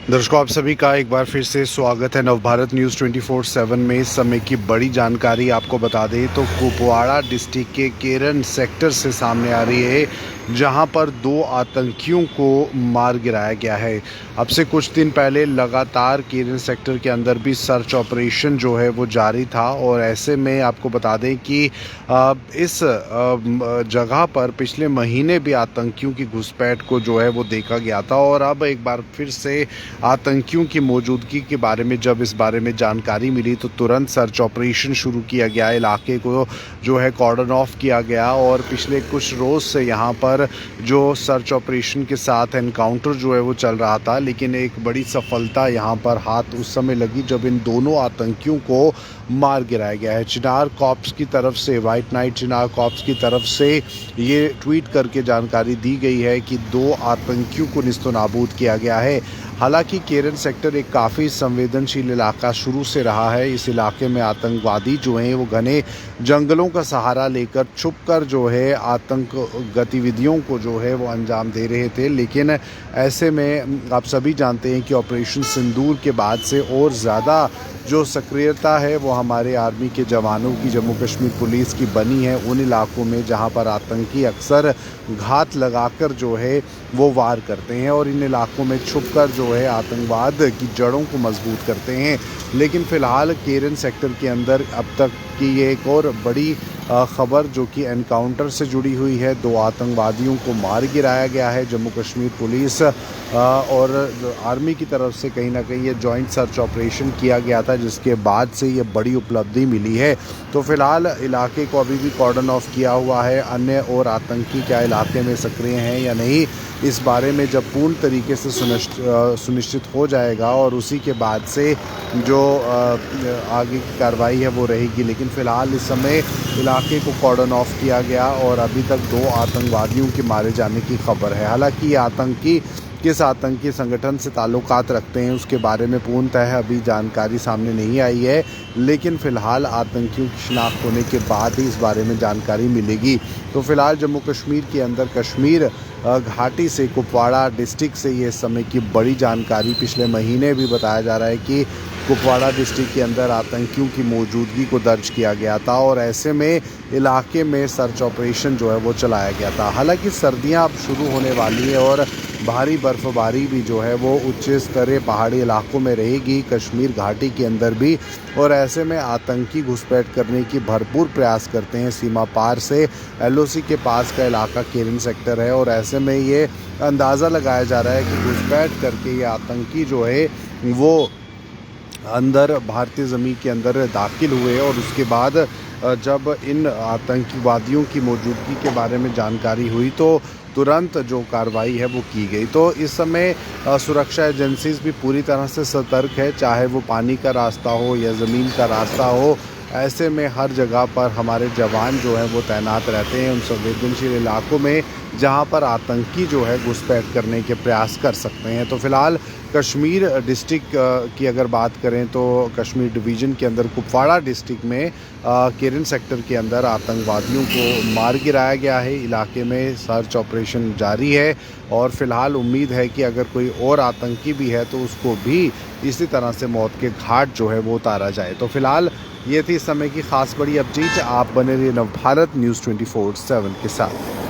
दर्शकों, आप सभी का एक बार फिर से स्वागत है नवभारत न्यूज़ 24/7 में। इस समय की बड़ी जानकारी आपको बता दें तो कुपवाड़ा डिस्ट्रिक्ट के केरन सेक्टर से सामने आ रही है, जहां पर 2 आतंकियों को मार गिराया गया है। अब से कुछ दिन पहले लगातार केरन सेक्टर के अंदर भी सर्च ऑपरेशन जो है वो जारी था, और ऐसे में आपको बता दें कि इस जगह पर पिछले महीने भी आतंकियों की घुसपैठ को जो है वो देखा गया था, और अब एक बार फिर से आतंकियों की मौजूदगी के बारे में जब इस बारे में जानकारी मिली तो तुरंत सर्च ऑपरेशन शुरू किया गया। इलाके को जो है कॉर्डन ऑफ किया गया, और पिछले कुछ रोज़ से यहाँ पर जो सर्च ऑपरेशन के साथ एनकाउंटर जो है वो चल रहा था, लेकिन एक बड़ी सफलता यहाँ पर हाथ उस समय लगी जब इन दोनों आतंकियों को मार गिराया गया है। चिनार कॉर्प्स की तरफ से, वाइट नाइट चिनार कॉर्प्स की तरफ से ये ट्वीट करके जानकारी दी गई है कि 2 आतंकियों को निस्तनाबूद किया गया है। हालांकि केरन सेक्टर एक काफ़ी संवेदनशील इलाका शुरू से रहा है। इस इलाके में आतंकवादी जो हैं वो घने जंगलों का सहारा लेकर छुपकर जो है आतंक गतिविधियों को जो है वो अंजाम दे रहे थे, लेकिन ऐसे में आप सभी जानते हैं कि ऑपरेशन सिंदूर के बाद से और ज़्यादा जो सक्रियता है वो हमारे आर्मी के जवानों की, जम्मू कश्मीर पुलिस की बनी है उन इलाकों में जहां पर आतंकी अक्सर घात लगाकर जो है वो वार करते हैं और इन इलाकों में छुपकर जो है आतंकवाद की जड़ों को मजबूत करते हैं। लेकिन फ़िलहाल केरन सेक्टर के अंदर अब तक की ये एक और बड़ी खबर जो कि एनकाउंटर से जुड़ी हुई है। 2 आतंकवादियों को मार गिराया गया है। जम्मू कश्मीर पुलिस और आर्मी की तरफ से कहीं ना कहीं ये जॉइंट सर्च ऑपरेशन किया गया था, जिसके बाद से ये बड़ी उपलब्धि मिली है। तो फिलहाल इलाके को अभी भी कॉर्डन ऑफ किया हुआ है। अन्य और आतंकी क्या इलाके में सक्रिय हैं या नहीं, इस बारे में जब पूर्ण तरीके से सुनिश्चित हो जाएगा और उसी के बाद से जो आगे की कार्रवाई है वो रहेगी। लेकिन फ़िलहाल इस समय इलाके को कॉर्डन ऑफ किया गया और अभी तक 2 आतंकवादियों के मारे जाने की खबर है। हालांकि ये आतंकी किस आतंकी संगठन से ताल्लुकात रखते हैं उसके बारे में पूर्णतः अभी जानकारी सामने नहीं आई है, लेकिन फ़िलहाल आतंकियों की शिनाख्त होने के बाद ही इस बारे में जानकारी मिलेगी। तो फिलहाल जम्मू कश्मीर के अंदर कश्मीर घाटी से कुपवाड़ा डिस्ट्रिक्ट से ये समय की बड़ी जानकारी पिछले महीने भी बताया जा रहा है कि कुपवाड़ा डिस्ट्रिक्ट के अंदर आतंकियों की मौजूदगी को दर्ज किया गया था, और ऐसे में इलाके में सर्च ऑपरेशन जो है वो चलाया गया था। हालांकि सर्दियां अब शुरू होने वाली है और भारी बर्फबारी भी जो है वो उच्च स्तरीय पहाड़ी इलाकों में रहेगी, कश्मीर घाटी के अंदर भी, और ऐसे में आतंकी घुसपैठ करने की भरपूर प्रयास करते हैं। सीमा पार से LOC के पास का इलाका केरन सेक्टर है, और ऐसे में ये अंदाज़ा लगाया जा रहा है कि घुसपैठ करके ये आतंकी जो है वो अंदर भारतीय ज़मीन के अंदर दाखिल हुए, और उसके बाद जब इन आतंकवादियों की मौजूदगी के बारे में जानकारी हुई तो तुरंत जो कार्रवाई है वो की गई। तो इस समय सुरक्षा एजेंसीज भी पूरी तरह से सतर्क है, चाहे वो पानी का रास्ता हो या ज़मीन का रास्ता हो। ऐसे में हर जगह पर हमारे जवान जो हैं वो तैनात रहते हैं उन संवेदनशील इलाकों में जहां पर आतंकी जो है घुसपैठ करने के प्रयास कर सकते हैं। तो फिलहाल कश्मीर डिस्ट्रिक्ट की अगर बात करें तो कश्मीर डिवीज़न के अंदर कुपवाड़ा डिस्ट्रिक्ट में केरन सेक्टर के अंदर आतंकवादियों को मार गिराया गया है। इलाके में सर्च ऑपरेशन जारी है, और फिलहाल उम्मीद है कि अगर कोई और आतंकी भी है तो उसको भी इसी तरह से मौत के घाट जो है वो उतारा जाए। तो फिलहाल ये थी इस समय की खास बड़ी अपडेट। आप बने रहिए नवभारत न्यूज़ 24/7 के साथ।